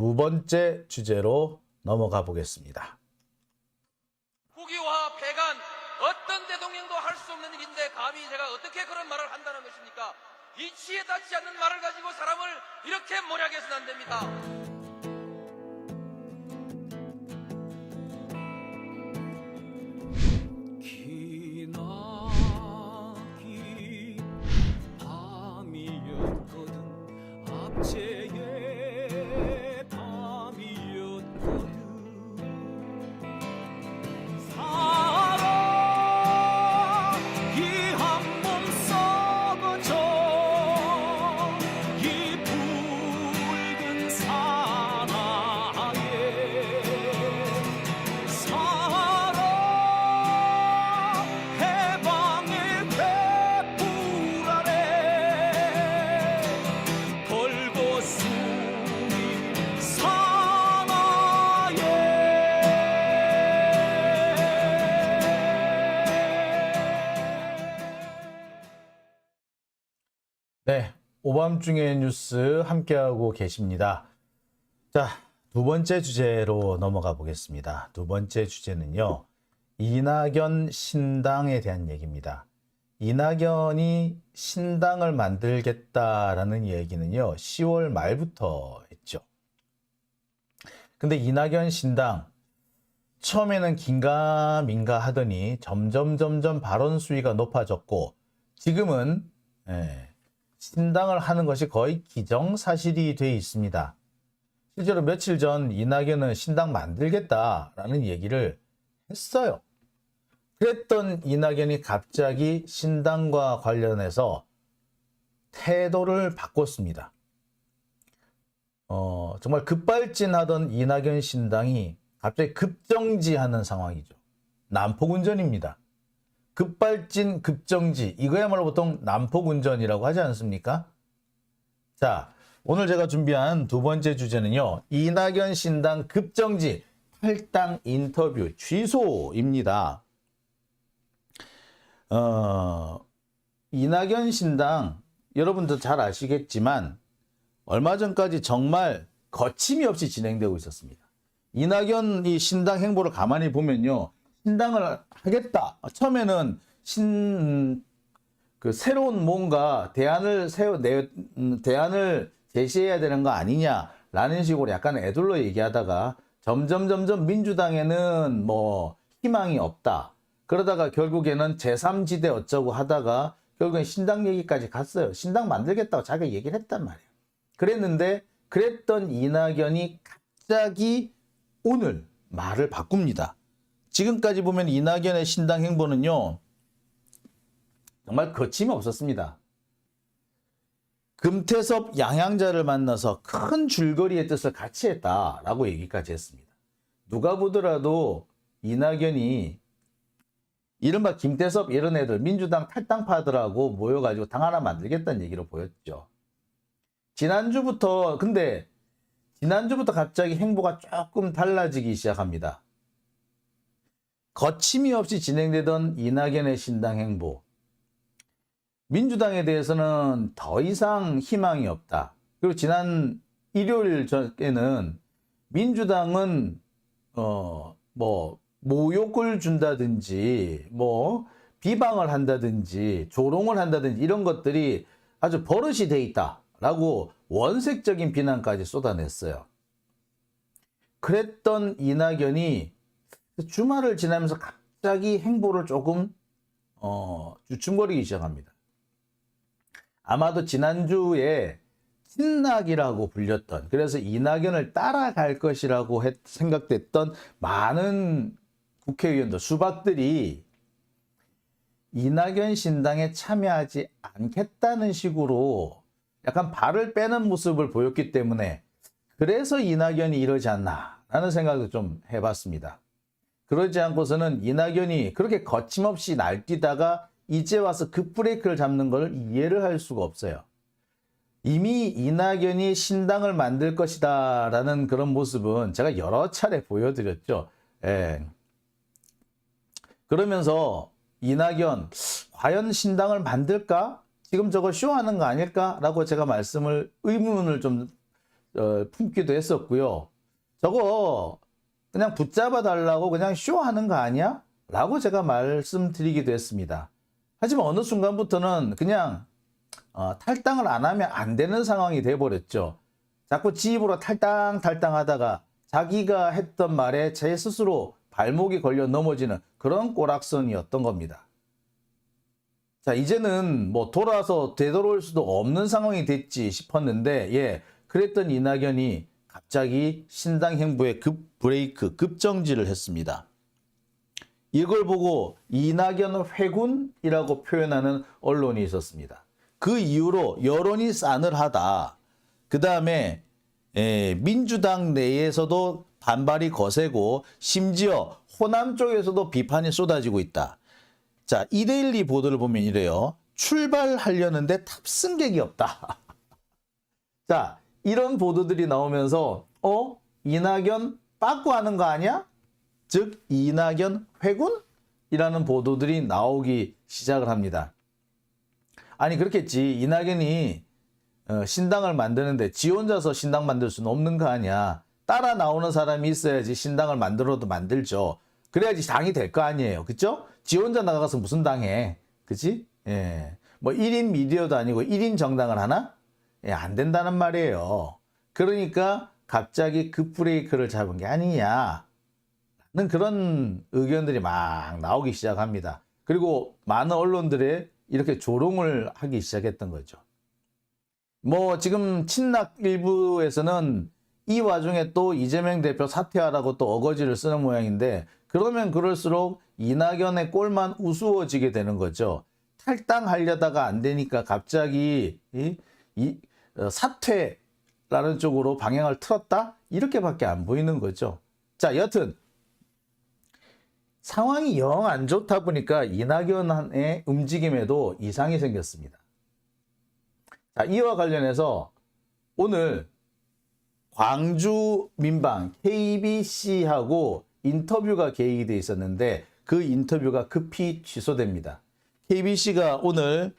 두 번째 주제로 넘어가 보겠습니다. 국유화 폐간 어떤 대통령도 할 수 없는 일인데 감히 제가 어떻게 그런 말을 한다는 것입니까? 이치에 닿지 않는 말을 가지고 사람을 이렇게 몰약해서는 안 됩니다. 기나긴 밤이었거든 압제의 밤이었거든 사랑 이 한 몸 썩어져 이 붉은 사나에 사랑 해방의 횃불 아래 걸고 숨이 네, 오밤중의 뉴스 함께하고 계십니다. 자, 두 번째 주제로 넘어가 보겠습니다. 두 번째 주제는요, 이낙연 신당에 대한 얘기입니다. 이낙연이 신당을 만들겠다라는 얘기는요, 10월 말부터 했죠. 근데 이낙연 신당, 처음에는 긴가민가 하더니 점점 발언 수위가 높아졌고, 지금은 신당을 하는 것이 거의 기정사실이 돼 있습니다. 실제로 며칠 전 이낙연은 신당 만들겠다라는 얘기를 했어요. 그랬던 이낙연이 갑자기 신당과 관련해서 태도를 바꿨습니다. 정말 급발진하던 이낙연 신당이 갑자기 급정지하는 상황이죠. 난폭운전입니다. 급발진, 급정지, 이거야말로 보통 난폭운전이라고 하지 않습니까? 자, 오늘 제가 준비한 두 번째 주제는요, 이낙연 신당 급정지, 탈당 인터뷰 취소입니다. 이낙연 신당, 여러분도 잘 아시겠지만 얼마 전까지 정말 거침이 없이 진행되고 있었습니다. 이낙연 이 신당 행보를 가만히 보면요, 신당을 하겠다. 처음에는 새로운 뭔가 대안을 제시해야 되는 거 아니냐라는 식으로 약간 애둘러 얘기하다가 점점 민주당에는 뭐 희망이 없다. 그러다가 결국에는 제3지대 어쩌고 하다가 결국엔 신당 얘기까지 갔어요. 신당 만들겠다고 자기가 얘기를 했단 말이에요. 그랬던 이낙연이 갑자기 오늘 말을 바꿉니다. 지금까지 보면 이낙연의 신당 행보는요, 정말 거침이 없었습니다. 금태섭 양양자를 만나서 큰 줄거리의 뜻을 같이 했다라고 얘기까지 했습니다. 누가 보더라도 이낙연이 이른바 김태섭 이런 애들 민주당 탈당파들하고 모여가지고 당 하나 만들겠다는 얘기로 보였죠. 지난주부터 갑자기 행보가 조금 달라지기 시작합니다. 거침이 없이 진행되던 이낙연의 신당 행보. 민주당에 대해서는 더 이상 희망이 없다. 그리고 지난 일요일 전에는 민주당은 모욕을 준다든지 비방을 한다든지 조롱을 한다든지 이런 것들이 아주 버릇이 돼 있다라고 원색적인 비난까지 쏟아냈어요. 그랬던 이낙연이 주말을 지나면서 갑자기 행보를 조금 주춤거리기 시작합니다. 아마도 지난주에 친낙이라고 불렸던, 그래서 이낙연을 따라갈 것이라고 생각됐던 많은 국회의원들, 수박들이 이낙연 신당에 참여하지 않겠다는 식으로 약간 발을 빼는 모습을 보였기 때문에 그래서 이낙연이 이러지 않나라는 생각도 좀 해봤습니다. 그러지 않고서는 이낙연이 그렇게 거침없이 날뛰다가 이제 와서 급브레이크를 잡는 걸 이해를 할 수가 없어요. 이미 이낙연이 신당을 만들 것이다 라는 그런 모습은 제가 여러 차례 보여드렸죠. 그러면서 이낙연 과연 신당을 만들까? 지금 저거 쇼하는 거 아닐까? 라고 제가 의문을 좀 품기도 했었고요. 저거 그냥 붙잡아 달라고 그냥 쇼하는 거 아니야? 라고 제가 말씀드리기도 했습니다. 하지만 어느 순간부터는 그냥 탈당을 안 하면 안 되는 상황이 돼버렸죠. 자꾸 지 입으로 탈당 하다가 자기가 했던 말에 제 스스로 발목이 걸려 넘어지는 그런 꼬락선이었던 겁니다. 자, 이제는 뭐 돌아서 되돌아올 수도 없는 상황이 됐지 싶었는데, 예, 그랬던 이낙연이 갑자기 신당 행보에 급정지를 했습니다. 이걸 보고 이낙연 회군이라고 표현하는 언론이 있었습니다. 그 이후로 여론이 싸늘하다. 그 다음에 민주당 내에서도 반발이 거세고 심지어 호남 쪽에서도 비판이 쏟아지고 있다. 자, 이데일리 보도를 보면 이래요. 출발하려는데 탑승객이 없다. 자, 이런 보도들이 나오면서 이낙연 빠꾸하는 거 아니야? 즉 이낙연 회군이라는 보도들이 나오기 시작을 합니다. 아니 그렇겠지. 이낙연이 신당을 만드는데 지 혼자서 신당 만들 수는 없는 거 아니야. 따라 나오는 사람이 있어야지 신당을 만들어도 만들죠. 그래야지 당이 될 거 아니에요. 그쵸? 지 혼자 나가서 무슨 당해. 그치? 예. 뭐 1인 미디어도 아니고 1인 정당을 하나? 예, 안 된다는 말이에요. 그러니까 갑자기 급브레이크를 잡은 게 아니냐. 는 그런 의견들이 막 나오기 시작합니다. 그리고 많은 언론들이 이렇게 조롱을 하기 시작했던 거죠. 뭐 지금 친낙 일부에서는 이 와중에 또 이재명 대표 사퇴하라고 또 어거지를 쓰는 모양인데, 그러면 그럴수록 이낙연의 꼴만 우스워지게 되는 거죠. 탈당하려다가 안 되니까 갑자기 사퇴라는 쪽으로 방향을 틀었다? 이렇게밖에 안 보이는 거죠. 자, 여튼 상황이 영 안 좋다 보니까 이낙연의 움직임에도 이상이 생겼습니다. 자, 이와 관련해서 오늘 광주 민방 KBC하고 인터뷰가 계획이 돼 있었는데 그 인터뷰가 급히 취소됩니다. KBC가 오늘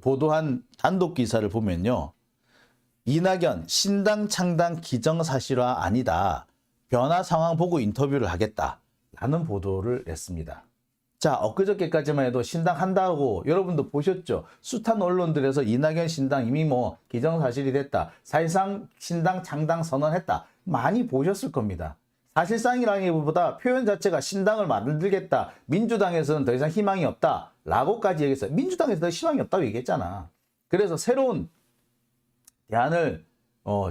보도한 단독 기사를 보면요. 이낙연 신당 창당 기정사실화 아니다. 변화 상황 보고 인터뷰를 하겠다. 라는 보도를 냈습니다. 자, 엊그저께까지만 해도 신당 한다고 여러분도 보셨죠? 숱한 언론들에서 이낙연 신당 이미 뭐 기정사실이 됐다. 사실상 신당 창당 선언했다. 많이 보셨을 겁니다. 사실상이라기보다 표현 자체가 신당을 만들겠다. 민주당에서는 더 이상 희망이 없다. 라고까지 얘기했어요. 민주당에서 더 희망이 없다고 얘기했잖아. 그래서 새로운 대안을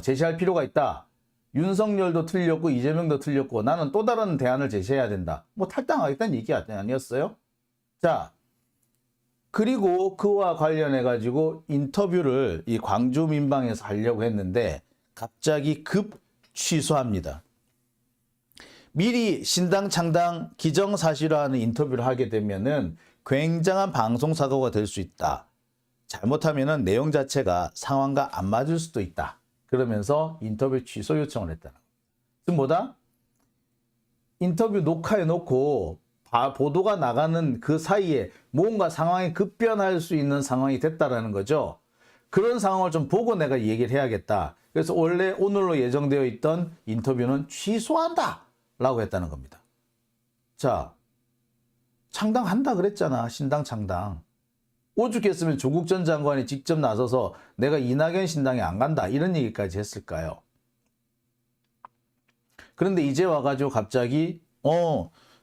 제시할 필요가 있다. 윤석열도 틀렸고 이재명도 틀렸고 나는 또 다른 대안을 제시해야 된다. 뭐 탈당하겠다는 얘기 아니었어요? 자, 그리고 그와 관련해 가지고 인터뷰를 이 광주 민방에서 하려고 했는데 갑자기 급 취소합니다. 미리 신당 창당 기정사실화하는 인터뷰를 하게 되면은 굉장한 방송 사고가 될 수 있다. 잘못하면은 내용 자체가 상황과 안 맞을 수도 있다. 그러면서 인터뷰 취소 요청을 했다. 지금 뭐다? 인터뷰 녹화해 놓고 보도가 나가는 그 사이에 뭔가 상황이 급변할 수 있는 상황이 됐다라는 거죠. 그런 상황을 좀 보고 내가 얘기를 해야겠다. 그래서 원래 오늘로 예정되어 있던 인터뷰는 취소한다 라고 했다는 겁니다. 자, 창당한다 그랬잖아. 신당 창당. 오죽했으면 조국 전 장관이 직접 나서서 내가 이낙연 신당에 안 간다 이런 얘기까지 했을까요? 그런데 이제 와가지고 갑자기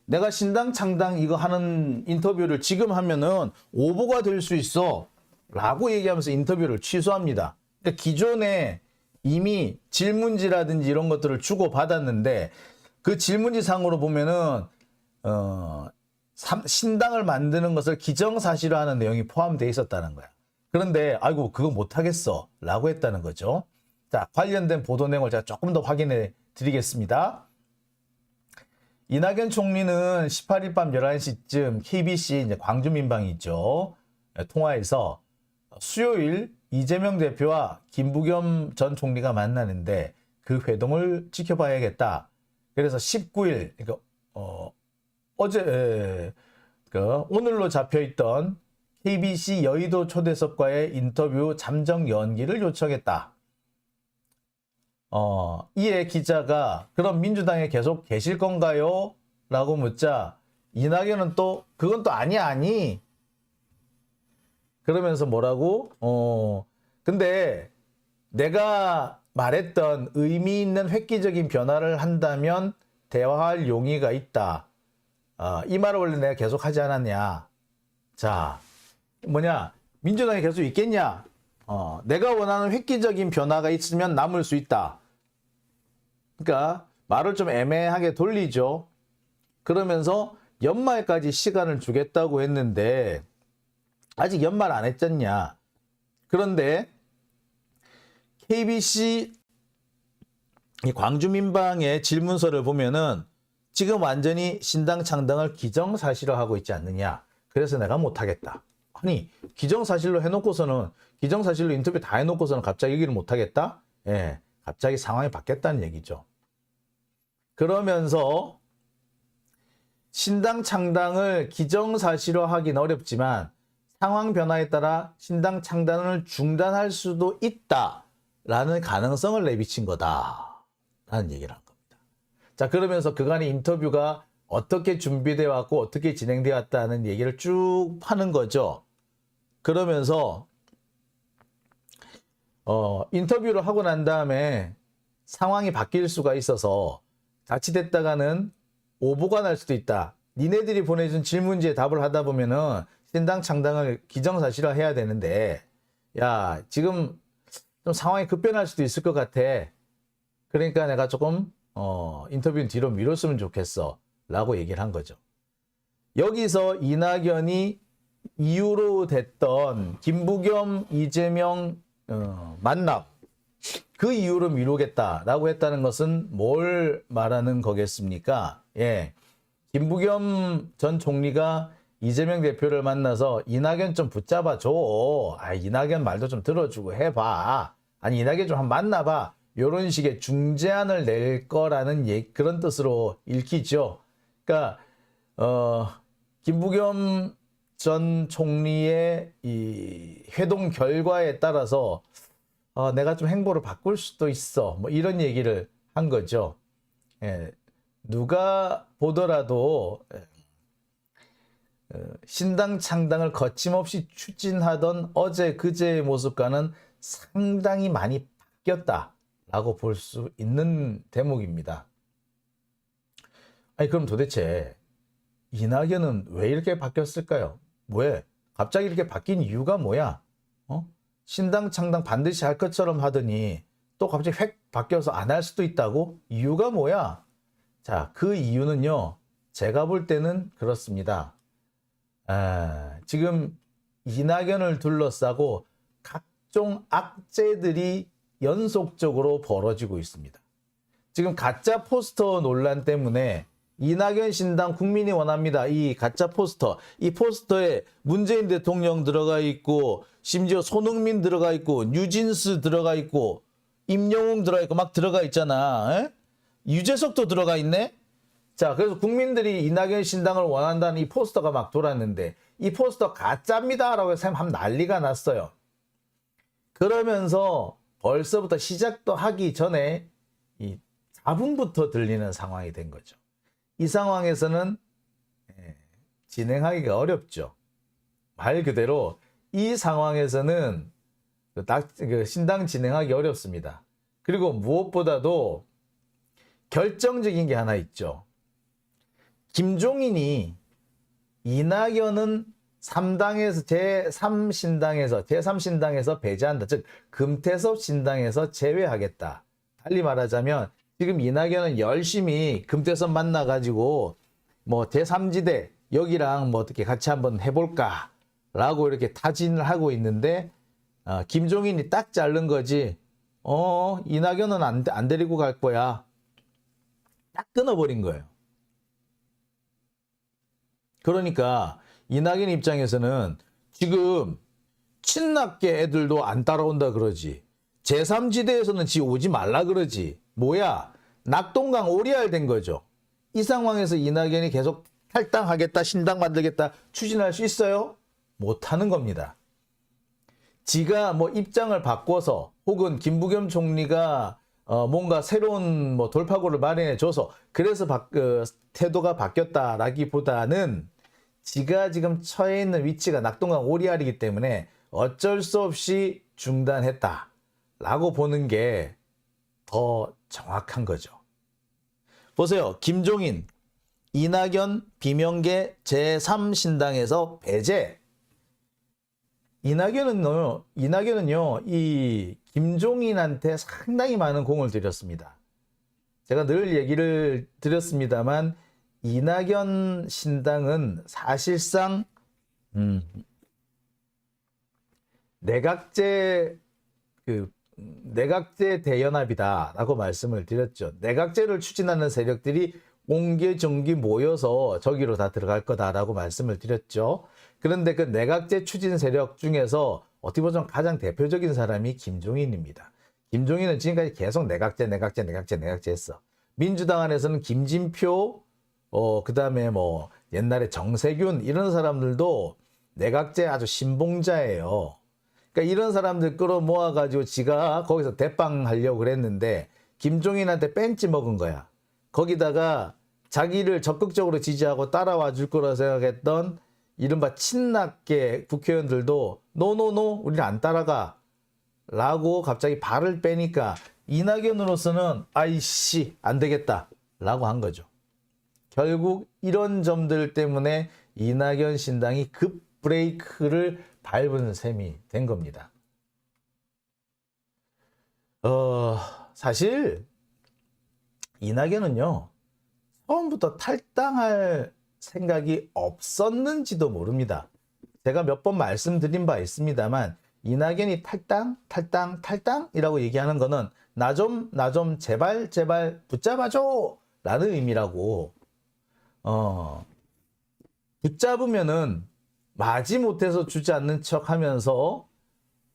내가 신당 창당 이거 하는 인터뷰를 지금 하면은 오보가 될 수 있어 라고 얘기하면서 인터뷰를 취소합니다. 그러니까 기존에 이미 질문지라든지 이런 것들을 주고받았는데 그 질문지 상으로 보면은 신당을 만드는 것을 기정사실화하는 내용이 포함되어 있었다는 거야. 그런데 아이고 그거 못하겠어 라고 했다는 거죠. 자, 관련된 보도 내용을 제가 조금 더 확인해 드리겠습니다. 이낙연 총리는 18일 밤 11시쯤 KBC 이제 광주 민방이 있죠. 통화에서 수요일 이재명 대표와 김부겸 전 총리가 만나는데 그 회동을 지켜봐야겠다. 그래서 19일 그러니까 오늘로 잡혀있던 KBC 여의도 초대석과의 인터뷰 잠정 연기를 요청했다. 이에 기자가 그럼 민주당에 계속 계실 건가요? 라고 묻자 이낙연은 또 그건 또 아니 그러면서 뭐라고? 근데 내가 말했던 의미 있는 획기적인 변화를 한다면 대화할 용의가 있다. 이 말을 원래 내가 계속 하지 않았냐. 자, 민주당에 계속 있겠냐? 내가 원하는 획기적인 변화가 있으면 남을 수 있다. 그러니까 말을 좀 애매하게 돌리죠. 그러면서 연말까지 시간을 주겠다고 했는데 아직 연말 안 했잖냐. 그런데 KBC 이 광주민방의 질문서를 보면은 지금 완전히 신당 창당을 기정사실화하고 있지 않느냐. 그래서 내가 못하겠다. 아니 기정사실로 해놓고서는 기정사실로 인터뷰 다 해놓고서는 갑자기 얘기를 못하겠다? 예, 갑자기 상황이 바뀌었다는 얘기죠. 그러면서 신당 창당을 기정사실화하기는 어렵지만 상황 변화에 따라 신당 창당을 중단할 수도 있다라는 가능성을 내비친 거다라는 얘기를 한 겁니다. 자, 그러면서 그간의 인터뷰가 어떻게 준비되어 왔고 어떻게 진행되어 왔다는 얘기를 쭉 하는 거죠. 그러면서 인터뷰를 하고 난 다음에 상황이 바뀔 수가 있어서 자칫했다가는 오보가 날 수도 있다. 니네들이 보내준 질문지에 답을 하다 보면은 신당 창당을 기정사실화 해야 되는데 야 지금 좀 상황이 급변할 수도 있을 것 같아. 그러니까 내가 조금 인터뷰는 뒤로 미뤘으면 좋겠어 라고 얘기를 한 거죠. 여기서 이낙연이 이유로 됐던 김부겸 이재명 만남 그 이유로 미루겠다라고 했다는 것은 뭘 말하는 거겠습니까? 예, 김부겸 전 총리가 이재명 대표를 만나서 이낙연 좀 붙잡아줘. 이낙연 말도 좀 들어주고 해봐. 아니 이낙연 좀 한번 만나봐. 이런 식의 중재안을 낼 거라는 그런 뜻으로 읽히죠. 그러니까 김부겸 전 총리의 이 회동 결과에 따라서 내가 좀 행보를 바꿀 수도 있어. 뭐 이런 얘기를 한 거죠. 예, 누가 보더라도 신당 창당을 거침없이 추진하던 어제 그제의 모습과는 상당히 많이 바뀌었다라고 볼 수 있는 대목입니다. 아니 그럼 도대체 이낙연은 왜 이렇게 바뀌었을까요? 왜? 갑자기 이렇게 바뀐 이유가 뭐야? 신당 창당 반드시 할 것처럼 하더니 또 갑자기 획 바뀌어서 안 할 수도 있다고? 이유가 뭐야? 자, 그 이유는요. 제가 볼 때는 그렇습니다. 지금 이낙연을 둘러싸고 각종 악재들이 연속적으로 벌어지고 있습니다. 지금 가짜 포스터 논란 때문에 이낙연 신당 국민이 원합니다. 이 가짜 포스터. 이 포스터에 문재인 대통령 들어가 있고 심지어 손흥민 들어가 있고 뉴진스 들어가 있고 임영웅 들어가 있고 막 들어가 있잖아. 유재석도 들어가 있네. 자, 그래서 국민들이 이낙연 신당을 원한다는 이 포스터가 막 돌았는데 이 포스터 가짜입니다라고 해서 한 난리가 났어요. 그러면서 벌써부터 시작도 하기 전에 이 잡음부터 들리는 상황이 된 거죠. 이 상황에서는 진행하기가 어렵죠. 말 그대로 이 상황에서는 신당 진행하기 어렵습니다. 그리고 무엇보다도 결정적인 게 하나 있죠. 김종인이 이낙연은 3당에서 제3신당에서 배제한다. 즉 금태섭 신당에서 제외하겠다. 달리 말하자면 지금 이낙연은 열심히 금태섭 만나가지고 뭐 제3지대 여기랑 뭐 어떻게 같이 한번 해볼까 라고 이렇게 타진을 하고 있는데 김종인이 딱 자른 거지. 이낙연은 안 데리고 갈 거야. 딱 끊어버린 거예요. 그러니까 이낙연 입장에서는 지금 친낙계 애들도 안 따라온다 그러지. 제3지대에서는 지 오지 말라 그러지. 뭐야? 낙동강 오리알 된 거죠. 이 상황에서 이낙연이 계속 탈당하겠다, 신당 만들겠다 추진할 수 있어요? 못하는 겁니다. 지가 뭐 입장을 바꿔서 혹은 김부겸 총리가 뭔가 새로운 뭐 돌파구를 마련해줘서 그래서 태도가 바뀌었다라기보다는 지가 지금 처해 있는 위치가 낙동강 오리알이기 때문에 어쩔 수 없이 중단했다라고 보는 게 더 정확한 거죠. 보세요. 김종인, 이낙연, 비명계 제3신당에서 배제. 이낙연은요, 이 김종인한테 상당히 많은 공을 들였습니다. 제가 늘 얘기를 드렸습니다만, 이낙연 신당은 사실상, 내각제 대연합이다라고 말씀을 드렸죠. 내각제를 추진하는 세력들이 옹기종기 모여서 저기로 다 들어갈 거다라고 말씀을 드렸죠. 그런데 그 내각제 추진 세력 중에서 어떻게 보면 가장 대표적인 사람이 김종인입니다. 김종인은 지금까지 계속 내각제 했어. 민주당 안에서는 김진표, 그 다음에 뭐 옛날에 정세균 이런 사람들도 내각제 아주 신봉자예요. 그러니까 이런 사람들 끌어모아가지고 지가 거기서 대빵하려고 그랬는데 김종인한테 뺀찌 먹은 거야. 거기다가 자기를 적극적으로 지지하고 따라와 줄 거라 생각했던 이른바 친낙계 국회의원들도 노노노 우리는 안 따라가 라고 갑자기 발을 빼니까 이낙연으로서는 아이씨 안 되겠다 라고 한 거죠. 결국 이런 점들 때문에 이낙연 신당이 급 브레이크를 밟은 셈이 된 겁니다. 사실 이낙연은요 처음부터 탈당할 생각이 없었는지도 모릅니다. 제가 몇 번 말씀드린 바 있습니다만 이낙연이 탈당이라고 얘기하는 거는 나 좀 제발 붙잡아줘 라는 의미라고. 붙잡으면은 마지못해서 주지 않는 척 하면서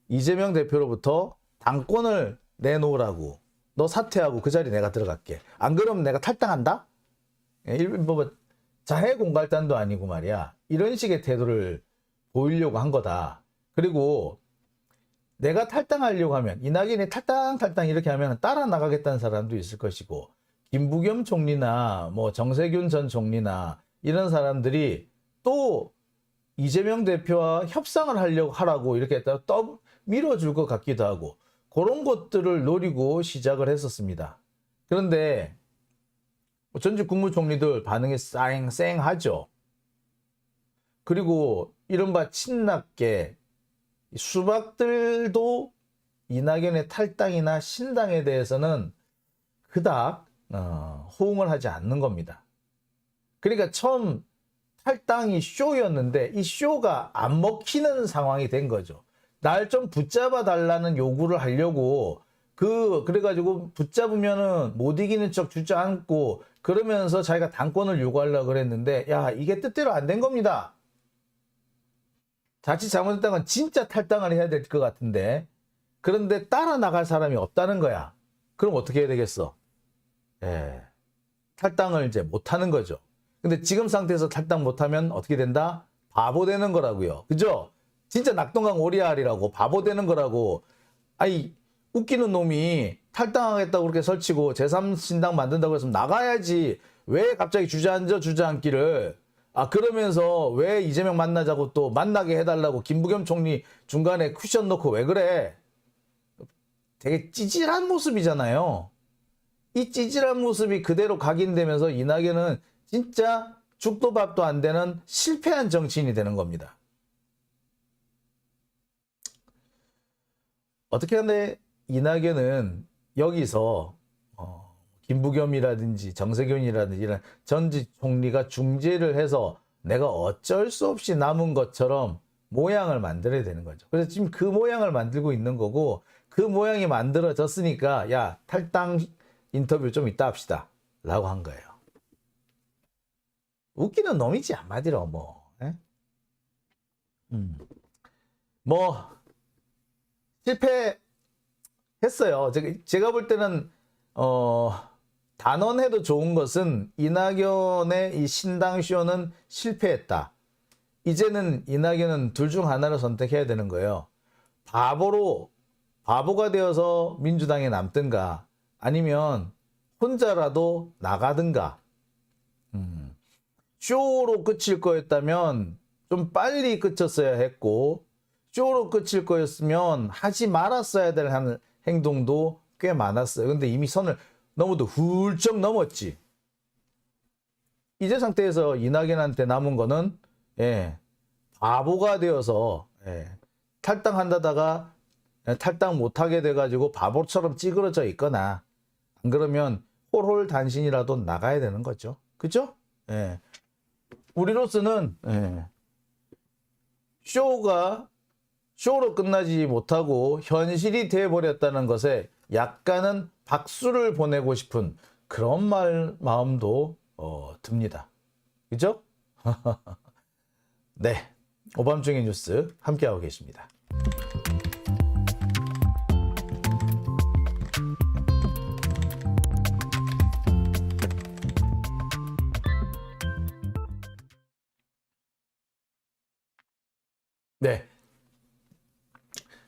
이재명 대표로부터 당권을 내놓으라고, 너 사퇴하고 그 자리 내가 들어갈게, 안 그러면 내가 탈당한다? 뭐 자해공갈단도 아니고 말이야. 이런 식의 태도를 보이려고 한 거다. 그리고 내가 탈당하려고 하면 이낙연이 탈당 이렇게 하면 따라 나가겠다는 사람도 있을 것이고, 김부겸 총리나 뭐 정세균 전 총리나 이런 사람들이 또 이재명 대표와 협상을 하라고 이렇게 떠 밀어줄 것 같기도 하고, 그런 것들을 노리고 시작을 했었습니다. 그런데 전직 국무총리들 반응이 쌩하죠. 그리고 이른바 친낙계 수박들도 이낙연의 탈당이나 신당에 대해서는 그닥 호응을 하지 않는 겁니다. 그러니까 처음 탈당이 쇼였는데 이 쇼가 안 먹히는 상황이 된 거죠. 날 좀 붙잡아 달라는 요구를 하려고 그래가지고 붙잡으면은 못 이기는 척 주저앉고 그러면서 자기가 당권을 요구하려고 그랬는데, 야, 이게 뜻대로 안 된 겁니다. 자칫 잘못했던 건 진짜 탈당을 해야 될 것 같은데, 그런데 따라 나갈 사람이 없다는 거야. 그럼 어떻게 해야 되겠어? 탈당을 이제 못 하는 거죠. 근데 지금 상태에서 탈당 못하면 어떻게 된다? 바보 되는 거라고요. 그죠? 진짜 낙동강 오리알이라고, 바보 되는 거라고. 아니, 웃기는 놈이 탈당하겠다고 그렇게 설치고 제3신당 만든다고 해서 나가야지. 왜 갑자기 주저앉기를. 그러면서 왜 이재명 만나자고 또 만나게 해달라고 김부겸 총리 중간에 쿠션 놓고 왜 그래? 되게 찌질한 모습이잖아요. 이 찌질한 모습이 그대로 각인되면서 이낙연은 진짜 죽도 밥도 안 되는 실패한 정치인이 되는 겁니다. 어떻게 하는데 이낙연은 여기서 김부겸이라든지 정세균이라든지 이런 전직 총리가 중재를 해서 내가 어쩔 수 없이 남은 것처럼 모양을 만들어야 되는 거죠. 그래서 지금 그 모양을 만들고 있는 거고, 그 모양이 만들어졌으니까 야, 탈당 인터뷰 좀 이따 합시다 라고 한 거예요. 웃기는 놈이지 한마디로 뭐. 뭐 실패했어요. 제가 볼 때는 단언해도 좋은 것은 이낙연의 이 신당쇼는 실패했다. 이제는 이낙연은 둘 중 하나를 선택해야 되는 거예요. 바보가 되어서 민주당에 남든가, 아니면 혼자라도 나가든가. 쇼로 끝일 거였다면 좀 빨리 끝쳤어야 했고, 쇼로 끝일 거였으면 하지 말았어야 될 행동도 꽤 많았어요. 근데 이미 선을 너무도 훌쩍 넘었지. 이제 상태에서 이낙연한테 남은 거는 바보가 되어서 탈당한다다가 탈당 못하게 돼가지고 바보처럼 찌그러져 있거나, 안 그러면 홀홀단신이라도 나가야 되는 거죠. 그죠? 우리로서는 쇼로 끝나지 못하고 현실이 돼버렸다는 것에 약간은 박수를 보내고 싶은 그런 마음도 듭니다. 그죠? 네, 오밤중의 뉴스 함께하고 계십니다. 네,